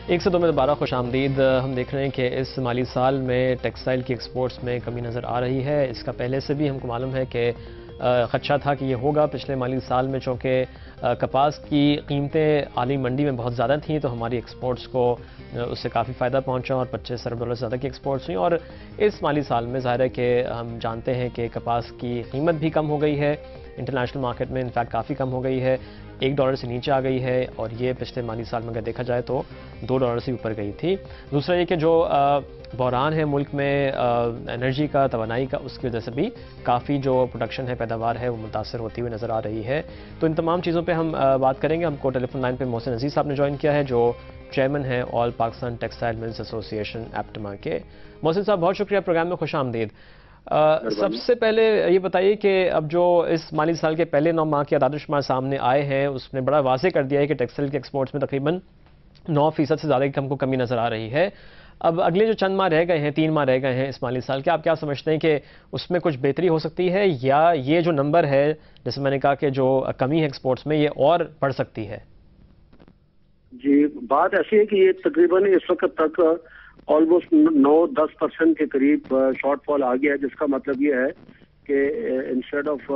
102 میں دوبارہ خوش آمدید۔ ہم دیکھ رہے ہیں کہ اس مالی سال میں ٹیکسٹائل کی ایکسپورٹس میں کمی نظر آ رہی ہے۔ اس کا پہلے سے بھی ہم کو معلوم ہے کہ خدشہ تھا کہ یہ ہوگا پچھلے مالی سال میں، چونکہ کپاس کی قیمتیں عالمی منڈی میں بہت زیادہ تھیں تو ہماری ایکسپورٹس کو اس سے کافی فائدہ پہنچا اور 25 ارب ڈالر زیادہ کی ایکسپورٹس ہوئیں۔ اور اس مالی سال میں ظاہر ہے کہ ہم جانتے ہیں کہ کپاس کی قیمت بھی کم ہو گئی ہے انٹرنیشنل مارکیٹ میں، انفیکٹ کافی کم ہو گئی ہے، $1 سے نیچے آ گئی ہے، اور یہ پچھلے مالی سال میں اگر دیکھا جائے تو $2 سے اوپر گئی تھی۔ دوسرا یہ کہ جو بحران ہے ملک میں انرجی کا، توانائی کا، اس کی وجہ سے بھی کافی جو پروڈکشن ہے، پیداوار ہے، وہ متاثر ہوتی ہوئی نظر آ رہی ہے۔ تو ان تمام چیزوں پہ ہم بات کریں گے۔ ہم کو ٹیلی فون لائن پہ محسن عزیز صاحب نے جوائن کیا ہے، جو چیئرمین ہیں آل پاکستان ٹیکسٹائل ملز ایسوسی ایشن ایپٹما کے۔ محسن صاحب بہت شکریہ، پروگرام میں خوش آمدید۔ سب سے پہلے یہ بتائیے کہ اب جو اس مالی سال کے پہلے 9 ماہ کے اعداد و شمار سامنے آئے ہیں، اس نے بڑا واضح کر دیا ہے کہ ٹیکسٹائل کے ایکسپورٹس میں تقریباً 9% سے زیادہ کی ہم کو کمی نظر آ رہی ہے۔ اب اگلے جو چند ماہ رہ گئے ہیں، 3 ماہ رہ گئے ہیں اس مالی سال کے، آپ کیا سمجھتے ہیں کہ اس میں کچھ بہتری ہو سکتی ہے، یا یہ جو نمبر ہے جیسے میں نے کہا کہ جو کمی ہے ایکسپورٹس میں، یہ اور بڑھ سکتی ہے؟ جی، بات ایسی ہے کہ یہ تقریباً اس وقت تک آلموسٹ 9-10% کے قریب شارٹ فال آ گیا ہے، جس کا مطلب یہ ہے کہ انسٹیڈ آف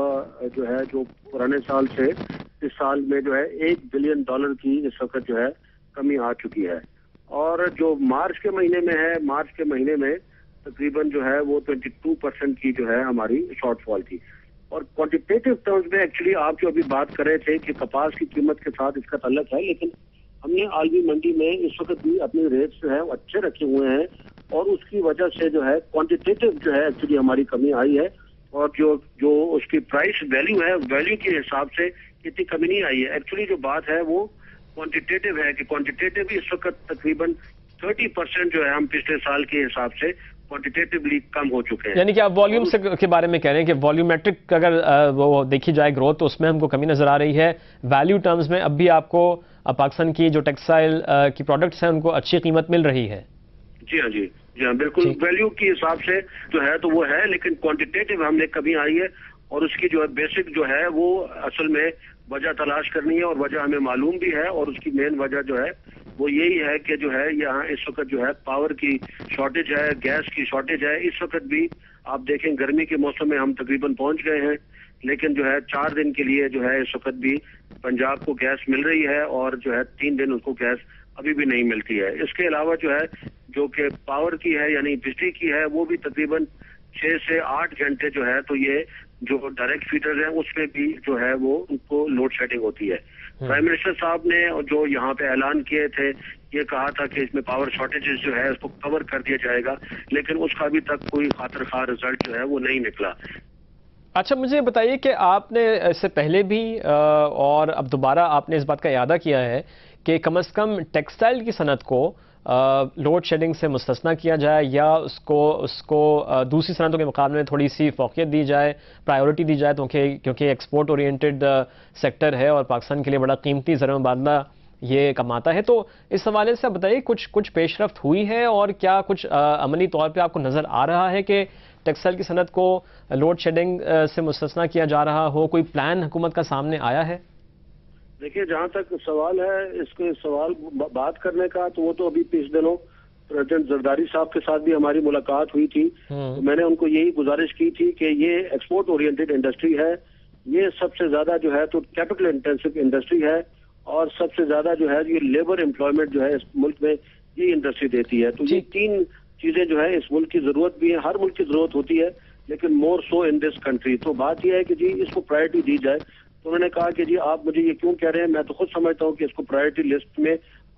جو ہے جو پرانے سال سے اس سال میں جو ہے $1 بلین کی اس وقت جو ہے کمی آ چکی ہے۔ اور جو مارچ کے مہینے میں ہے، مارچ کے مہینے میں تقریباً جو ہے وہ 22% کی جو ہے ہماری شارٹ فال تھی۔ اور کوانٹیٹیو ٹرمز میں ایکچولی آپ جو ابھی بات کر رہے تھے کہ کپاس کی قیمت کے ساتھ اس کا تعلق ہے، لیکن ہم نے عالمی منڈی میں اس وقت بھی اپنے ریٹس جو ہے وہ اچھے رکھے ہوئے ہیں، اور اس کی وجہ سے جو ہے کوانٹیٹیو جو ہے ایکچولی ہماری کمی آئی ہے، اور جو اس کی پرائس ویلیو ہے، ویلیو کے حساب سے اتنی کمی نہیں آئی ہے۔ ایکچولی جو بات ہے وہ کوانٹیٹیو ہے کہ کوانٹیٹیو بھی اس وقت تقریباً 30% جو ہے ہم پچھلے سال کے حساب سے کوانٹیٹیولی کم ہو چکے ہیں۔ یعنی کہ آپ والیوم کے بارے میں کہہ رہے ہیں کہ والیومیٹرک اگر وہ دیکھی جائے گروتھ، تو اس میں ہم کو کمی نظر آ رہی ہے، ویلیو ٹرمز میں اب بھی آپ کو پاکستان کی جو ٹیکسٹائل کی پروڈکٹس ہیں ان کو اچھی قیمت مل رہی ہے؟ جی ہاں، جی ہاں، بالکل ویلیو کے حساب سے جو ہے تو وہ ہے، لیکن کوانٹیٹیو ہم نے کمی آئی ہے، اور اس کی جو ہے بیسک جو ہے وہ اصل میں وجہ تلاش کرنی ہے، اور وجہ ہمیں معلوم بھی ہے، اور اس کی مین وجہ جو ہے وہ یہی ہے کہ جو ہے یہاں اس وقت جو ہے پاور کی شارٹیج ہے، گیس کی شارٹیج ہے۔ اس وقت بھی آپ دیکھیں گرمی کے موسم میں ہم تقریباً پہنچ گئے ہیں، لیکن جو ہے 4 دن کے لیے جو ہے اس وقت بھی پنجاب کو گیس مل رہی ہے، اور جو ہے 3 دن اس کو گیس ابھی بھی نہیں ملتی ہے۔ اس کے علاوہ جو ہے جو کہ پاور کی ہے یعنی بجلی کی ہے، وہ بھی تقریباً 6 سے 8 گھنٹے جو ہے تو یہ جو ڈائریکٹ فیڈر ہیں اس میں بھی جو ہے وہ ان کو لوڈ شیڈنگ ہوتی ہے۔ پرائم منسٹر صاحب نے جو یہاں پہ اعلان کیے تھے، یہ کہا تھا کہ اس میں پاور شارٹیجز جو ہے اس کو کور کر دیا جائے گا، لیکن اس کا ابھی تک کوئی خاطر خواہ رزلٹ جو ہے وہ نہیں نکلا۔ اچھا، مجھے بتائیے کہ آپ نے اس سے پہلے بھی اور اب دوبارہ آپ نے اس بات کا اعادہ کیا ہے کہ کم از کم ٹیکسٹائل کی صنعت کو لوڈ شیڈنگ سے مستثنیٰ کیا جائے، یا اس کو دوسری صنعتوں کے مقابلے میں تھوڑی سی فوقیت دی جائے، پرائیورٹی دی جائے، کیونکہ ایکسپورٹ اورینٹڈ سیکٹر ہے اور پاکستان کے لیے بڑا قیمتی زر مبادلہ یہ کماتا ہے۔ تو اس حوالے سے بتائیے کچھ پیش رفت ہوئی ہے، اور کیا کچھ عملی طور پہ آپ کو نظر آ رہا ہے کہ ٹیکسٹائل کی صنعت کو لوڈ شیڈنگ سے مستثنیٰ کیا جا رہا ہو؟ کوئی پلان حکومت کا سامنے آیا ہے؟ دیکھیے، جہاں تک سوال ہے اس کے سوال بات کرنے کا، تو وہ تو ابھی پچھلے دنوں پریزیڈنٹ زرداری صاحب کے ساتھ بھی ہماری ملاقات ہوئی تھی، تو میں نے ان کو یہی گزارش کی تھی کہ یہ ایکسپورٹ اورینٹڈ انڈسٹری ہے، یہ سب سے زیادہ جو ہے تو کیپٹل انٹینسو انڈسٹری ہے، اور سب سے زیادہ جو ہے یہ لیبر امپلائمنٹ جو ہے اس ملک میں یہ انڈسٹری دیتی ہے۔ تو یہ 3 چیزیں جو ہے اس ملک کی ضرورت بھی ہے، ہر ملک کی ضرورت ہوتی ہے، لیکن مور سو ان دس کنٹری۔ تو بات یہ ہے کہ جی اس کو پرائرٹی دی جائے۔ تو انہوں نے کہا کہ جی آپ مجھے یہ کیوں کہہ رہے ہیں، میں تو خود سمجھتا ہوں کہ اس کو پرائرٹی لسٹ میں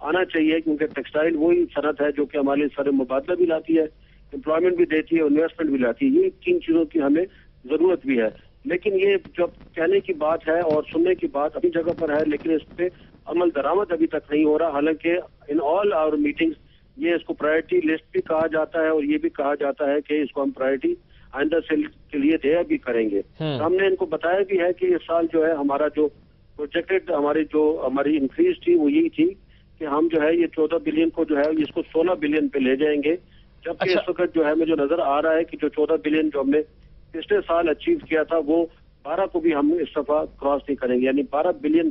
آنا چاہیے، کیونکہ ٹیکسٹائل وہی صنعت ہے جو کہ ہمارے سارے مبادلہ بھی لاتی ہے، امپلائمنٹ بھی دیتی ہے، انویسٹمنٹ بھی لاتی ہے۔ یہ 3 چیزوں کی ہمیں ضرورت بھی ہے، لیکن یہ جب کہنے کی بات ہے اور سننے کی بات اپنی جگہ پر ہے، لیکن اس پہ عمل درآمد ابھی تک نہیں ہو رہا۔ حالانکہ ان آل آور میٹنگز یہ اس کو پرائرٹی لسٹ بھی کہا جاتا ہے، اور یہ بھی کہا جاتا ہے کہ اس کو ہم پرائرٹی آئندہ سیل کے لیے دیا بھی کریں گے۔ ہم نے ان کو بتایا بھی ہے کہ اس سال جو ہے ہمارا جو پروجیکٹڈ ہماری انکریز تھی وہ یہی تھی کہ ہم جو ہے یہ 14 بلین کو جو ہے اس کو 16 بلین پہ لے جائیں گے، جبکہ اس وقت جو ہے مجھے نظر آ رہا ہے کہ جو 14 بلین جو ہم نے پچھلے سال اچیو کیا تھا وہ 12 کو بھی ہم اس دفعہ کراس نہیں کریں گے، یعنی 12 بلین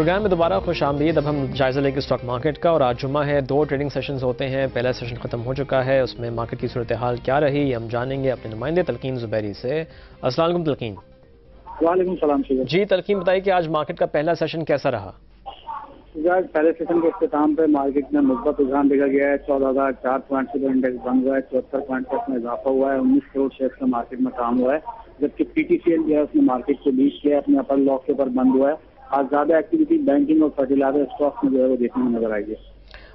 پروگرام میں دوبارہ خوش آمدید. اب ہم جائزہ لیں گے اسٹاک مارکیٹ کا, اور آج جمعہ ہے, 2 ٹریڈنگ سیشنز ہوتے ہیں. پہلا سیشن ختم ہو چکا ہے, اس میں مارکیٹ کی صورتحال کیا رہی یہ ہم جانیں گے اپنے نمائندے تلقین زبیری سے. السلام علیکم تلقین. وعلیکم السلام. جی تلقین, بتائیے کہ آج مارکیٹ کا پہلا سیشن کیسا رہا؟ آج پہلے سیشن کے اختتام پہ مارکیٹ میں مثبت رجحان دیکھا گیا ہے. 14,004 پوائنٹ سے انڈیکس بند ہوا ہے, 74 پوائنٹ کا اس میں اضافہ ہوا ہے. 19 کروڑ شیئر کا مارکیٹ میں کام ہوا ہے, جبکہ پی ٹی سی ایل جو ہے اس نے مارکیٹ کو بیچ کیا, اپنے اپر لاک کے اوپر بند ہوا ہے. آج زیادہ ایکٹیویٹی بینکنگ اور فرٹیلائزر اسٹاک میں جو ہے وہ دیکھنے میں نظر آئی ہے.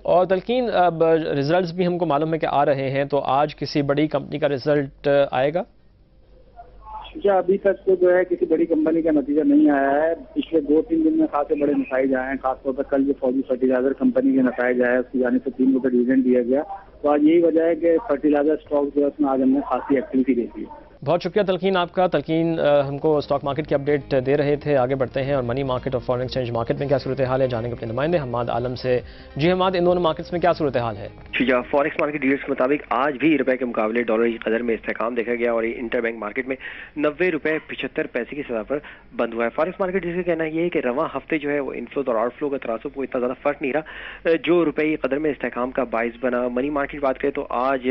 اور تلقین, اب ریزلٹس بھی ہم کو معلوم ہے کہ آ رہے ہیں, تو آج کسی بڑی کمپنی کا ریزلٹ آئے گا؟ کیا ابھی تک تو جو ہے کسی بڑی کمپنی کا نتیجہ نہیں آیا ہے. پچھلے 2-3 دن میں خاصے بڑے نتائج آئے ہیں, خاص طور پر کل جو فوجی فرٹیلائزر کمپنی کے نتائج آئے اس کی جانب سے 3 روپے ڈویڈنڈ دیا گیا. تو آج یہی وجہ ہے کہ فرٹیلائزر اسٹاک جو ہے اس میں آج ہم نے خاصی ایکٹیویٹی دیکھی ہے. بہت شکریہ تلقین آپ کا. تلقین ہم کو اسٹاک مارکیٹ کی اپڈیٹ دے رہے تھے. آگے بڑھتے ہیں اور منی مارکیٹ اور فارن ایکسچینج مارکیٹ میں کیا صورتحال ہے جانیں گے اپنے نمائندے حماد عالم سے. جی حماد, ان دونوں مارکیٹس میں کیا صورتحال ہے؟ فوریکس مارکیٹ ڈیلرز کے مطابق آج بھی روپے کے مقابلے ڈالر کی قدر میں استحکام دیکھا گیا, اور انٹر بینک مارکیٹ میں 90 روپے 75 پیسے کی سطح پر بند ہوا ہے. فوریکس مارکیٹ جس کا کہنا یہ ہے کہ رواں ہفتے جو ہے وہ انفلوز اور آؤٹ فلو کا تناسب کو اتنا زیادہ فرق نہیں رہا جو روپے کی قدر میں استحکام کا باعث بنا. منی مارکیٹ کی بات کریں تو آج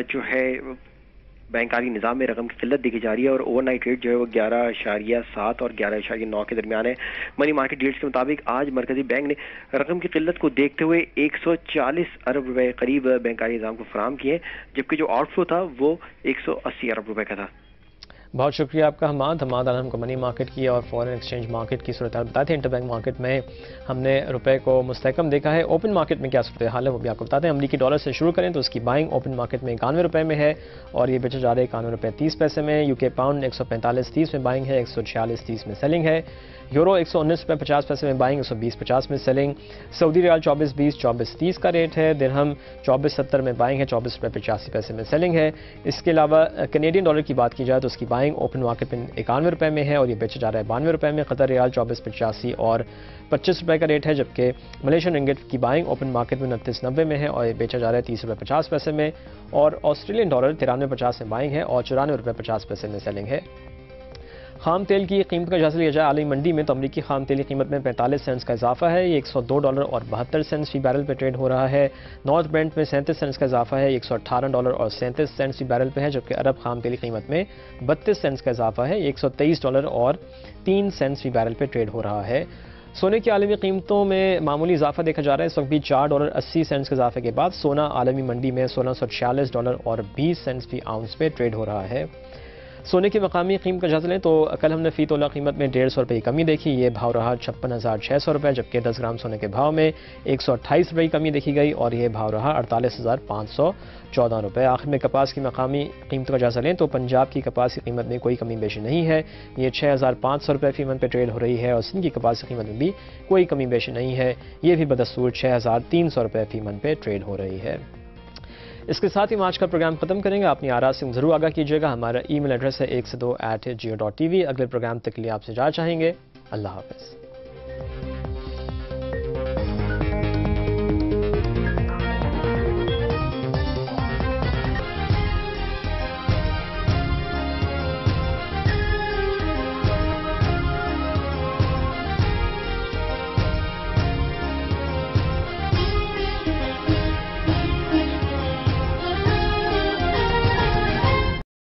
جو ہے بینکاری نظام میں رقم کی قلت دیکھی جا رہی ہے, اور اوور نائٹ ریٹ جو ہے وہ 11.7 اور 11.9 کے درمیان ہے. منی مارکیٹ ڈیلز کے مطابق آج مرکزی بینک نے رقم کی قلت کو دیکھتے ہوئے 140 ارب روپے قریب بینکاری نظام کو فراہم کیے, جبکہ جو آؤٹ فلو تھا وہ 180 ارب روپے کا تھا. بہت شکریہ آپ کا حماد عالم کو منی مارکیٹ کی اور فورن ایکسچینج مارکیٹ کی صورتحال بتاتے ہیں. انٹر بینک مارکیٹ میں ہم نے روپے کو مستحکم دیکھا ہے. اوپن مارکیٹ میں کیا صورتحال ہے وہ بھی آپ کو بتاتے ہیں. امریکی ڈالر سے شروع کریں تو اس کی بائنگ اوپن مارکیٹ میں 91 روپے میں ہے اور یہ بیچے جا رہے 91 روپے 30 پیسے میں. یو کے پاؤنڈ 145.30 میں بائنگ ہے, 146.30 میں سیلنگ ہے. یورو 119 روپے 50 پیسے میں بائنگ, 120.50 میں سیلنگ. سعودی ریال 24.20 24.30 کا ریٹ ہے. درہم 24.70 میں بائنگ ہے, 24 روپے 85 پیسے میں سیلنگ ہے. اس کے علاوہ کینیڈین ڈالر کی بات کی جائے تو اس کی بائنگ اوپن مارکیٹ میں 91 روپے میں ہے اور یہ بیچا جا رہا ہے 92 روپے میں. قطر ریال 24.85 اور 25 روپے کا ریٹ ہے, جبکہ ملیشین رنگٹ کی بائنگ اوپن مارکیٹ میں 29.90 میں ہے اور یہ بیچا جا رہا ہے 30 روپے 50 پیسے میں. اور آسٹریلین ڈالر 93.50 میں بائنگ ہے اور 94 روپے 50 پیسے میں سیلنگ ہے. خام تیل کی قیمت کا جائزہ لیا جائے عالمی منڈی میں تو امریکی خام تیل کی قیمت میں 45 سینٹس کا اضافہ ہے, یہ $102 اور 72 سینٹس فی بیرل پہ ٹریڈ ہو رہا ہے. نارتھ برنٹ میں 37 سینٹس کا اضافہ ہے, $118 اور 37 سینٹس فی بیرل پہ ہے, جبکہ عرب خام تیل کی قیمت میں 32 سینٹس کا اضافہ ہے, $123 اور 3 سینٹس فی بیرل پہ ٹریڈ ہو رہا ہے. سونے کی عالمی قیمتوں میں معمولی اضافہ دیکھا جا رہا ہے. اس وقت بھی $4.80 کے اضافے کے بعد سونا عالمی منڈی میں $1646 اور 20 سینٹس فی آؤنس پہ ٹریڈ ہو رہا ہے. سونے کی مقامی قیمت کا جائزہ لیں تو کل ہم نے فی تولہ قیمت میں 150 روپے کی کمی دیکھی, یہ بھاؤ رہا 56,600 روپے, جبکہ 10 گرام سونے کے بھاؤ میں 128 روپے کی کمی دیکھی گئی اور یہ بھاؤ رہا 48,514 روپے. آخر میں کپاس کی مقامی قیمت کا جائزہ لیں تو پنجاب کی کپاس کی قیمت میں کوئی کمی بیشی نہیں ہے, یہ 6,500 روپے فی من پہ ٹریڈ ہو رہی ہے, اور سندھ کی کپاس کی قیمت میں بھی کوئی کمی بیشی نہیں ہے, یہ بھی بدستور 6,300 روپے فی من پہ ٹریڈ ہو رہی ہے. اس کے ساتھ ہی آج کا پروگرام ختم کریں گے. اپنی آراء سے ضرور آگاہ کیجیے گا. ہمارا ای میل ایڈریس ہے 1 سے 2 @geo.tv. اگلے پروگرام تک کے لیے آپ سے اجازت چاہیں گے. اللہ حافظ.